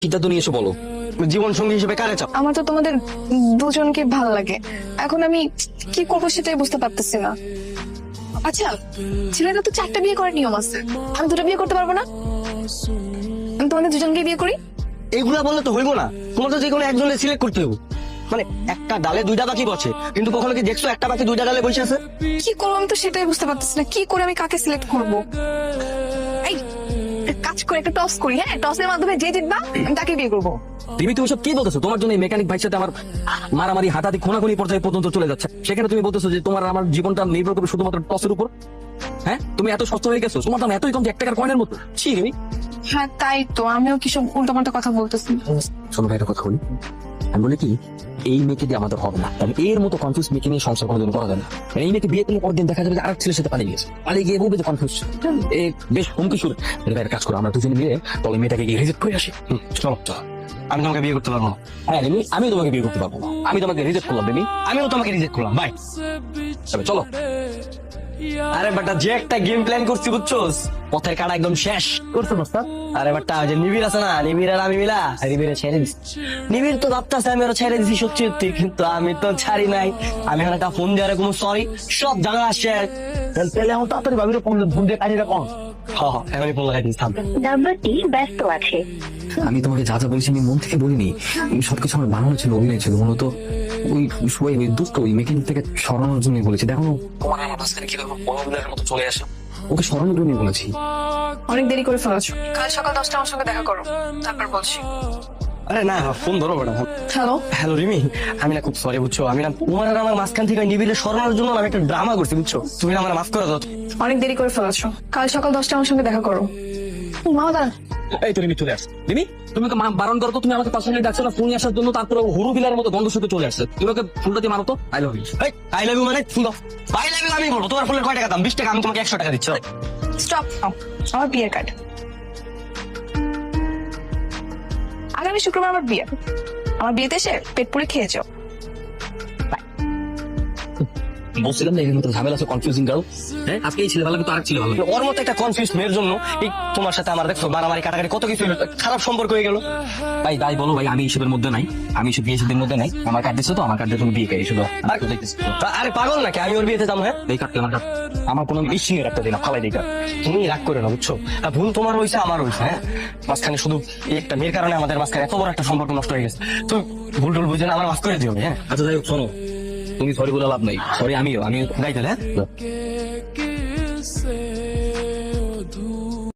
সিদ্ধান্ত নিয়ে এসে বলো, জীবন সঙ্গী হিসেবে কারে চাও? আমার তো তোমাদের দুজনকে ভালো লাগে, এখন আমি কি করবো সেটাই বুঝতে পারতেছি না। আচ্ছা, ছেলেটা তো 4টা বিয়ে করার নিয়ম আছে, আমি 2টা বিয়ে করতে পারবো না? আমি তোমাদের দুজনকে বিয়ে করি। এইগুলা বললে তো হইব না, তোমার তো যে কোনো একজনের সিলেক্ট করতে হবে। মানে একটা ডালে 2টা পাখি বসে, কিন্তু কখনো কি দেখছো একটা পাখি 2টা ডালে বসে আছে? কি করবো আমি তো সেটাই বুঝতে পারতেছি না, কি করে আমি কাকে সিলেক্ট করবো? এই এক কাজ করে একটা টস করি, হ্যাঁ, টসের মাধ্যমে যে জিতবা আমি তাকে বিয়ে করবো। তুমি সব কি বলতেছো? তোমার জন্য এই মেকানিক ভাইয়ের সাথে আমার মারামারি হাতাহাতি খুনাখুনি পর্যায়ে পর্যন্ত চলে যাচ্ছে, সেখানে তুমি বলতেছো যে তোমার আমার জীবনটা নির্ভর করবে শুধুমাত্র টসের উপর? হ্যাঁ, তুমি এত সস্তা হয়ে গেছো, তোমার দাম এতই কম যে 1 টাকার কয়েনের মতো। ছি রে। হ্যাঁ তাই তো, আমিও কি সব উল্টাপাল্টা কথা বলতেছি। শোনো ভাই, একটা কথা বলি। আমি বলি কি, এই মেয়েকে দিয়ে আমাদের হবে না, তবে এর মতো কনফিউজ মেয়েকে নিয়ে সংসার কোনোদিন করা যায় না। এই মেয়েকে বিয়ে করলে পরদিন দেখা যাবে যে আরেক ছেলের সাথে পালিয়ে গেছে, পালিয়ে গিয়ে বলবে যে কনফিউজ। এই বেশ হুমকি শুরু। এর কাজ করো, আমরা দুজনে মিলে তবে মেয়েটাকে গিয়ে রিজেক্ট করে আসি। চলো চলো। আমি তোমাকে বিয়ে করতে পারবো না। হ্যাঁ রিমি, আমি তোমাকে বিয়ে করতে পারবো না, আমি তোমাকে রিজেক্ট করলাম রিমি। আমিও তোমাকে রিজেক্ট করলাম, বাই। তবে চলো। আরে বাটা, যে একটা গেম প্ল্যান করছি বুঝছোস, পথের কাটা একদম শেষ করছো প্রস্তাব? আরে বাটা, যে নিবিড় আছে না, নিবিড় আর আমি মিলা নিবিড়ে ছেড়ে দিচ্ছি। নিবিড় তো ভাবতেছে আমি ওরা ছেড়ে দিছি সত্যি সত্যি, কিন্তু আমি তো ছাড়ি নাই। আমি এখন একটা ফোন দিয়ে কোনো সরি সব জানা শেষ। তাহলে এখন তাড়াতাড়ি ভাবিরে ফোন দিয়ে কাহিনীটা কম। হ্যাঁ, এখনই ফোন লাগাই দিচ্ছি, থাম। নাম্বারটি ব্যস্ত আছে। আমি তোমাকে যা যা বলছি আমি মন থেকে বলিনি, সবকিছু আমার বানানো ছিল, অভিনয় ছিল। মূলত ওই দুষ্ট ওই মেকানিক থেকে সরানোর জন্য বলেছি। দেখো তোমার আমার মাঝখানে কিভাবে বড়দের মতো চলে আসে, ওকে সরানোর জন্য বলেছি। অনেক দেরি করে ফেলেছো, কাল সকাল 10টা আমার সঙ্গে দেখা করো, তারপর বলছি। আরে না, ফোন ধরো বাটা। হ্যালো। হ্যালো রিমি, আমি না খুব সরি বুঝছো, আমি না তোমার আর আমার মাঝখান থেকে নিবিড়ে সরানোর জন্য আমি একটা ড্রামা করছি বুঝছো, তুমি না আমার মাফ করে দাও। অনেক দেরি করে ফেলেছো, কাল সকাল 10টা আমার সঙ্গে দেখা করো। মা দাঁড়া। এই তো রিমি চলে আসছে। রিমি, তুমি ওকে বারণ করো তো, তুমি আমাকে পার্সোনালি ডাকছো না ফোন আসার জন্য, তারপরে হরু বিলার মতো গন্ধ সাথে চলে আসছে। তুমি ওকে ফোনটা দিয়ে মারো তো। I love you. I love you মানে ফোন দাও। আই লাভ ইউ আমি বলবো, তোমার ফোনের কয় টাকা দাম? 20 টাকা, আমি তোমাকে 100 টাকা দিচ্ছি। স্টপ। আমার বিয়ের কার্ড। আগামী শুক্রবার আমার বিয়ে, আমার বিয়েতে এসে পেট পুড়ে খেয়ে যাও। বলছিলাম না এর মতো ঝামেলা আছে, কনফিউজিং গার্ল। হ্যাঁ, আজকে এই ছেলে ভালো, কিন্তু আরেক ছেলে ভালো। ওর মতো একটা কনফিউজ মেয়ের জন্য এই তোমার সাথে আমার দেখছো মারামারি কাটাকাটি কত কিছু হলো, খারাপ সম্পর্ক হয়ে গেল। ভাই তাই বলো ভাই, আমি এসবের মধ্যে নাই, আমি এসব বিয়ে সাথের মধ্যে নাই। আমার কার্ড দিচ্ছ তো, আমার কার্ড দিয়ে তুমি বিয়ে করে শুধু। আরে পাগল নাকি, আমি ওর বিয়েতে যাবো? হ্যাঁ, এই কার্ডটা আমার কার্ড, আমার কোনো মিসিং এর একটা দিন ফালাই দিই। তুমি রাগ করে না বুঝছো, আর ভুল তোমার হয়েছে আমার হয়েছে। হ্যাঁ, মাঝখানে শুধু এই একটা মেয়ের কারণে আমাদের মাঝখানে এত বড় একটা সম্পর্ক নষ্ট হয়ে গেছে। তো ভুল টুল বুঝে না, আমার মাফ করে দিও। হ্যাঁ আচ্ছা যাই হোক, শোনো, তুমি সরি বলে লাভ নাই, সরি আমিও গাইতে। হ্যাঁ